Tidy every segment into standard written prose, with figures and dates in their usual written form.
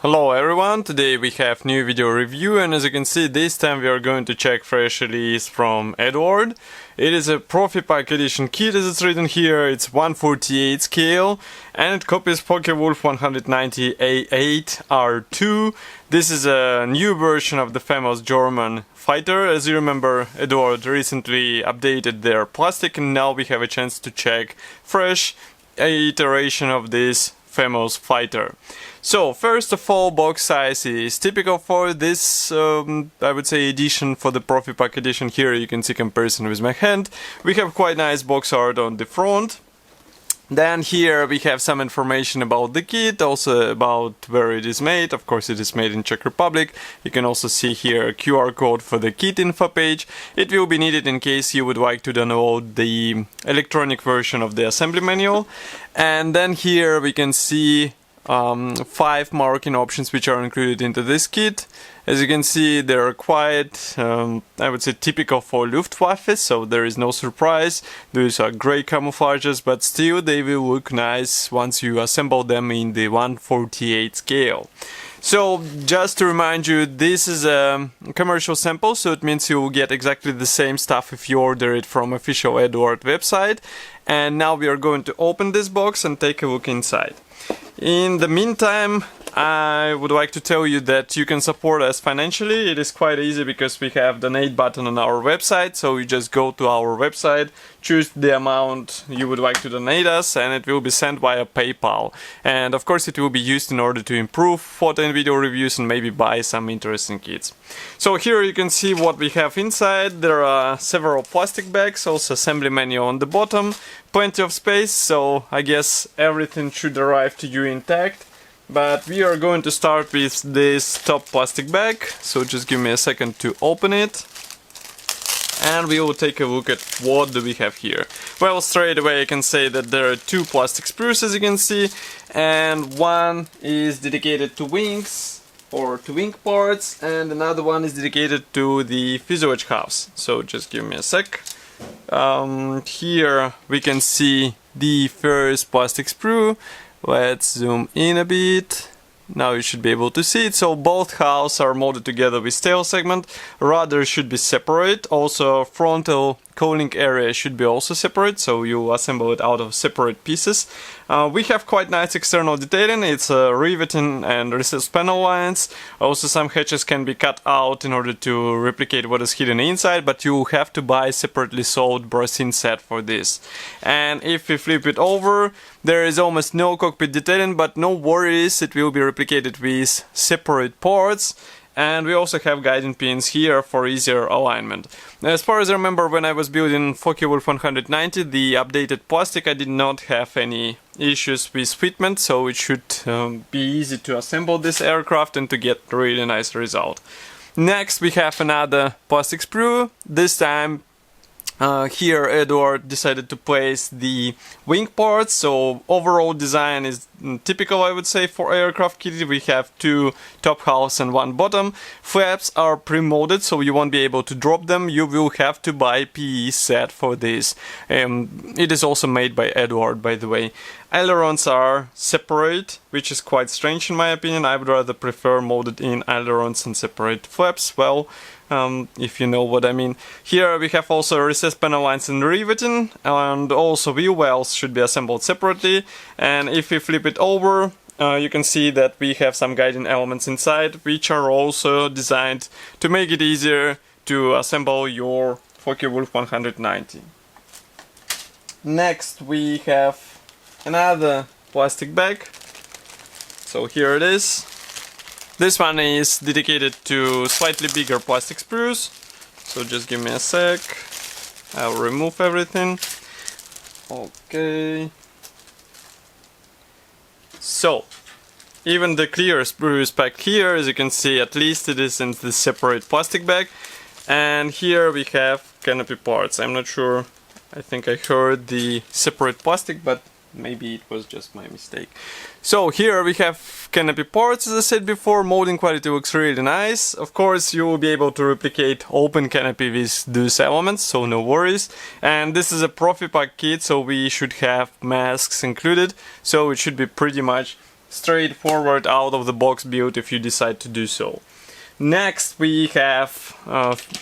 Hello everyone, today we have new video review, and as you can see this time we are going to check fresh release from Eduard. It is a Profipack edition kit as it's written here. It's 1/48 scale and it copies Focke-Wulf 190A-8 R2. This is a new version of the famous German fighter. As you remember, Eduard recently updated their plastic and now we have a chance to check fresh iteration of this famous fighter. So first of all, box size is typical for this I would say edition, for the Profipack edition. Here you can see comparison with my hand. We have quite nice box art on the front. Then here we have some information about the kit, also about where it is made. Of course it is made in Czech Republic. You can also see here a QR code for the kit info page. It will be needed in case you would like to download the electronic version of the assembly manual. And then here we can see 5 marking options which are included into this kit. As you can see, they are quite, I would say, typical for Luftwaffe, so there is no surprise. Those are grey camouflages, but still they will look nice once you assemble them in the 1/48 scale. So, just to remind you, this is a commercial sample, so it means you will get exactly the same stuff if you order it from official Eduard website. And now we are going to open this box and take a look inside. In the meantime, I would like to tell you that you can support us financially. It is quite easy because we have donate button on our website, so you just go to our website, choose the amount you would like to donate us, and it will be sent via PayPal. And of course it will be used in order to improve photo and video reviews and maybe buy some interesting kits. So here you can see what we have inside. There are several plastic bags, also assembly manual on the bottom, plenty of space, so I guess everything should arrive to you intact. But we are going to start with this top plastic bag, so just give me a second to open it. And we will take a look at what do we have here. Well, straight away I can say that there are 2 plastic sprues, as you can see, and one is dedicated to wings, or to wing parts, and another one is dedicated to the fuselage house. So just give me a sec. Here we can see the first plastic sprue. Let's zoom in a bit. Now you should be able to see it. So both halves are molded together with tail segment. Rudder should be separate. Also frontal cowling area should be also separate, so you assemble it out of separate pieces. We have quite nice external detailing. It's riveting and recessed panel lines. Also some hatches can be cut out in order to replicate what is hidden inside, but you have to buy separately sold brassine set for this. And if we flip it over, there is almost no cockpit detailing, but no worries, it will be replicated with separate parts. And we also have guiding pins here for easier alignment. As far as I remember, when I was building Focke-Wulf 190, the updated plastic, I did not have any issues with fitment, so it should be easy to assemble this aircraft and to get a really nice result. Next we have another plastic sprue. This time here Eduard decided to place the wing parts, so overall design is typical, I would say, for aircraft kit. We have 2 top halves and 1 bottom. Flaps are pre-molded, so you won't be able to drop them. You will have to buy PE set for this. It is also made by Eduard, by the way. Ailerons are separate, which is quite strange in my opinion. I would rather prefer molded in ailerons and separate flaps. Well, if you know what I mean. Here we have also recessed panel lines and riveting, and also wheel wells should be assembled separately. And if we flip it over, you can see that we have some guiding elements inside, which are also designed to make it easier to assemble your Focke-Wulf 190. Next we have another plastic bag. So here it is. This one is dedicated to slightly bigger plastic sprues, so just give me a sec, I'll remove everything. Okay. So, even the clear sprue is packed here, as you can see, at least it is in the separate plastic bag. And here we have canopy parts. I'm not sure, I think I heard the separate plastic, but maybe it was just my mistake. So here we have canopy parts, as I said before. Molding quality looks really nice. Of course you will be able to replicate open canopy with those elements, so no worries. And this is a Profipack kit, so we should have masks included, so it should be pretty much straightforward out of the box build if you decide to do so. Next we have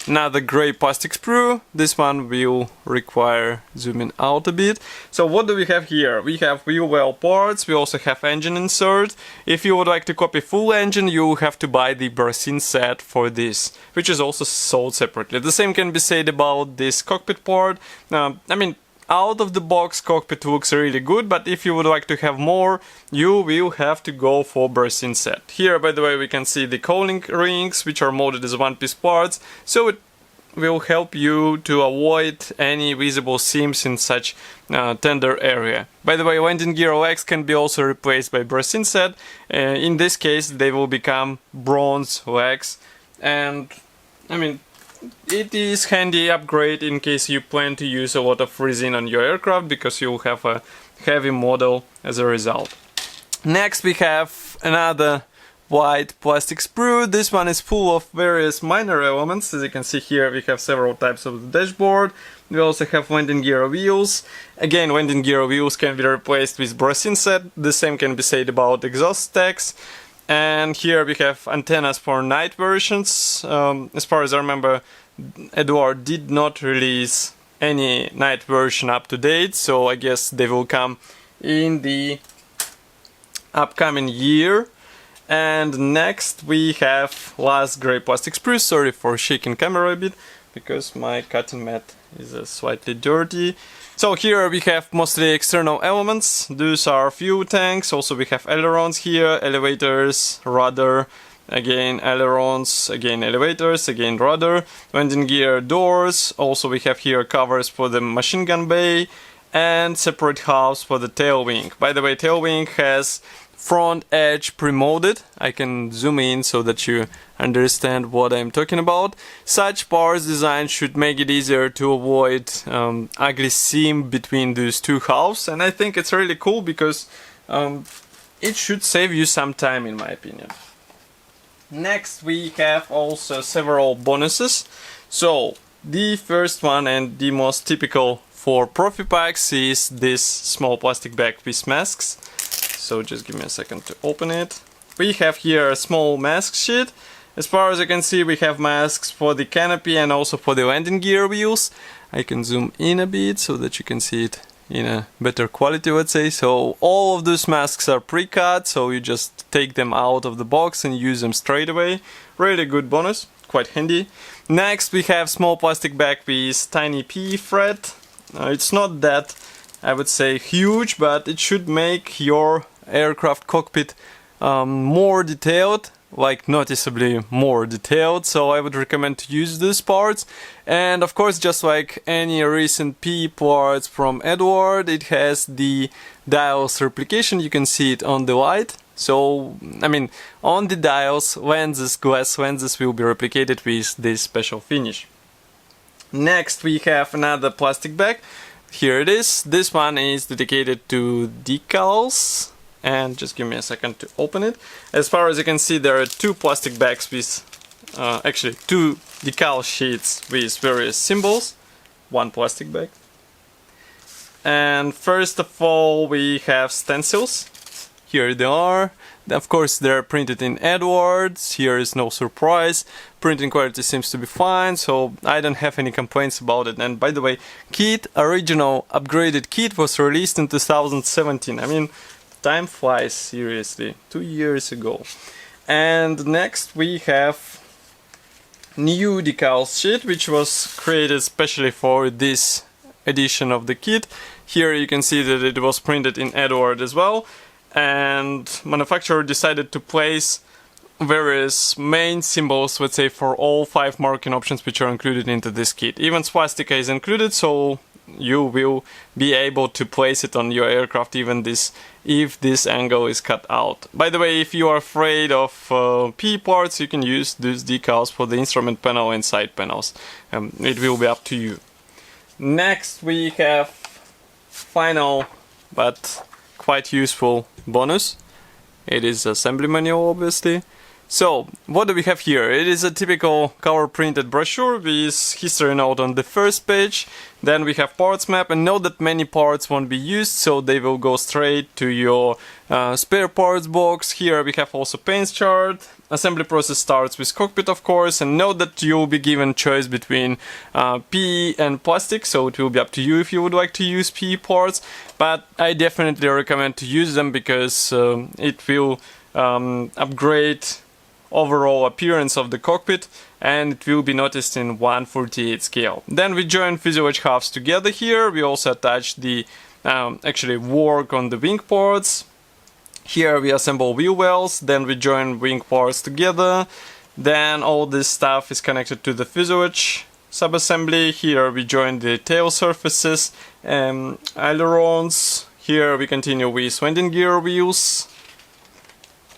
another grey plastic sprue. This one will require zooming out a bit. So what do we have here? We have wheel well parts, we also have engine insert. If you would like to copy full engine, you have to buy the Brasin set for this, which is also sold separately. The same can be said about this cockpit part. I mean, out of the box cockpit looks really good, but if you would like to have more, you will have to go for Brasin set. Here, by the way, we can see the cowling rings, which are molded as one-piece parts, so it will help you to avoid any visible seams in such tender area. By the way, landing gear legs can be also replaced by Brasin set. In this case, they will become bronze legs, and I mean, it is handy upgrade in case you plan to use a lot of resin on your aircraft, because you'll have a heavy model as a result. Next we have another white plastic sprue. This one is full of various minor elements. As you can see here, we have several types of the dashboard. We also have landing gear wheels. Again, landing gear wheels can be replaced with Brasin set. The same can be said about exhaust stacks. And here we have antennas for night versions. As far as I remember, Eduard did not release any night version up to date, so I guess they will come in the upcoming year. And next we have last grey plastic sprue. Sorry for shaking camera a bit, because my cutting mat is slightly dirty. So here we have mostly external elements. These are fuel tanks. Also we have ailerons here, elevators, rudder, again ailerons, again elevators, again rudder, landing gear doors. Also we have here covers for the machine gun bay and separate halves for the tail wing. By the way, tail wing has front edge pre-molded. I can zoom in so that you understand what I'm talking about. Such parts design should make it easier to avoid ugly seam between those two halves, and I think it's really cool because it should save you some time, in my opinion. Next we have also several bonuses. So the first one and the most typical for Profipacks is this small plastic bag with masks. So just give me a second to open it. We have here a small mask sheet. As far as I can see, we have masks for the canopy and also for the landing gear wheels. I can zoom in a bit so that you can see it in a better quality, let's say. So all of those masks are pre-cut, so you just take them out of the box and use them straight away. Really good bonus, quite handy. Next we have small plastic bag with tiny PE thread. It's not that, I would say, huge, but it should make your aircraft cockpit more detailed, like noticeably more detailed, so I would recommend to use these parts. And of course, just like any recent PE parts from Eduard, it has the dials replication. You can see it on the light. So, I mean, on the dials, lenses, glass lenses will be replicated with this special finish. Next we have another plastic bag. Here it is. This one is dedicated to decals, and just give me a second to open it. As far as you can see, there are two plastic bags with actually two decal sheets with various symbols. One plastic bag. And first of all we have stencils. Here they are. Of course they're printed in Eduard. Here is no surprise. Printing quality seems to be fine, so I don't have any complaints about it. And by the way, original upgraded kit was released in 2017. I mean, time flies, seriously. 2 years ago. And next we have new decals sheet, which was created specially for this edition of the kit. Here you can see that it was printed in Eduard as well. And manufacturer decided to place various main symbols, let's say, for all 5 marking options which are included into this kit. Even swastika is included, so you will be able to place it on your aircraft even if this angle is cut out. By the way, if you are afraid of P parts, you can use these decals for the instrument panel and side panels. It will be up to you. Next we have final but quite useful bonus. It is assembly manual, obviously. So, what do we have here? It is a typical color printed brochure with history note on the first page. Then we have parts map, and note that many parts won't be used, so they will go straight to your spare parts box. Here we have also paints chart. Assembly process starts with cockpit, of course, and note that you will be given choice between PE and plastic, so it will be up to you if you would like to use PE parts, but I definitely recommend to use them because it will upgrade overall appearance of the cockpit, and it will be noticed in 1/48 scale. Then we join fuselage halves together here. We also attach the actually work on the wing parts. Here we assemble wheel wells, then we join wing parts together. Then all this stuff is connected to the fuselage subassembly. Here we join the tail surfaces, ailerons. Here we continue with landing gear wheels.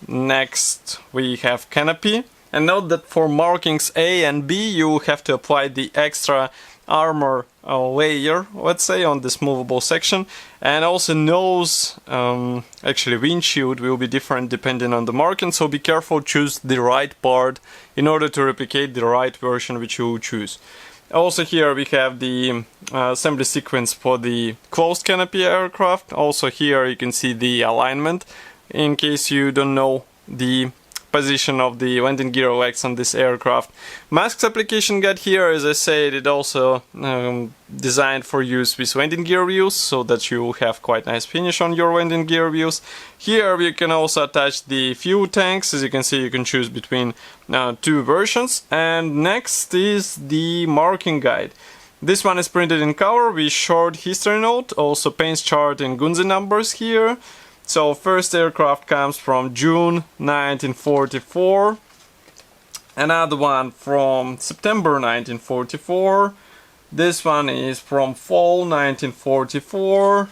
Next we have canopy, and note that for markings A and B you have to apply the extra armor layer, let's say, on this movable section, and also nose, actually windshield will be different depending on the marking, so be careful, choose the right part in order to replicate the right version which you will choose. Also here we have the assembly sequence for the closed canopy aircraft. Also here you can see the alignment in case you don't know the position of the landing gear legs on this aircraft. Masks application guide here, as I said, it also designed for use with landing gear wheels, so that you have quite nice finish on your landing gear wheels. Here we can also attach the fuel tanks. As you can see, you can choose between two versions. And next is the marking guide. This one is printed in color with short history note, also paints chart and Gunze numbers here. So first aircraft comes from June 1944, another one from September 1944, this one is from fall 1944,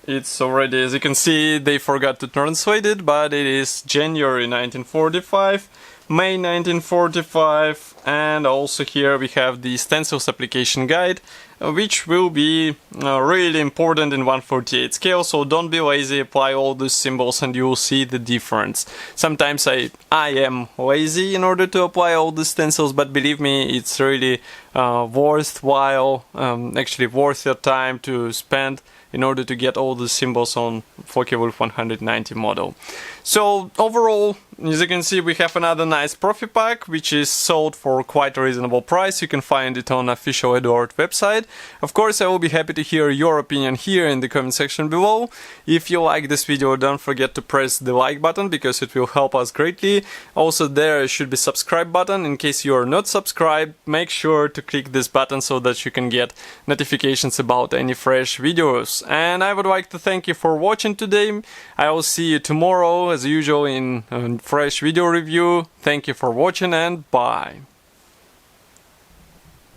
it's already, as you can see, they forgot to translate it, but it is January 1945, May 1945, and also here we have the stencils application guide, which will be really important in 1/48 scale, so don't be lazy, apply all these symbols and you will see the difference. Sometimes I am lazy in order to apply all the stencils, but believe me, it's really worthwhile, actually worth your time to spend in order to get all the symbols on Focke-Wulf 190 model. So overall, as you can see, we have another nice Profipack, which is sold for quite a reasonable price. You can find it on official Eduard website. Of course, I will be happy to hear your opinion here in the comment section below. If you like this video, don't forget to press the like button because it will help us greatly. Also, there should be subscribe button. In case you are not subscribed, make sure to click this button so that you can get notifications about any fresh videos. And I would like to thank you for watching today. I will see you tomorrow as usual in a fresh video review. Thank you for watching and bye.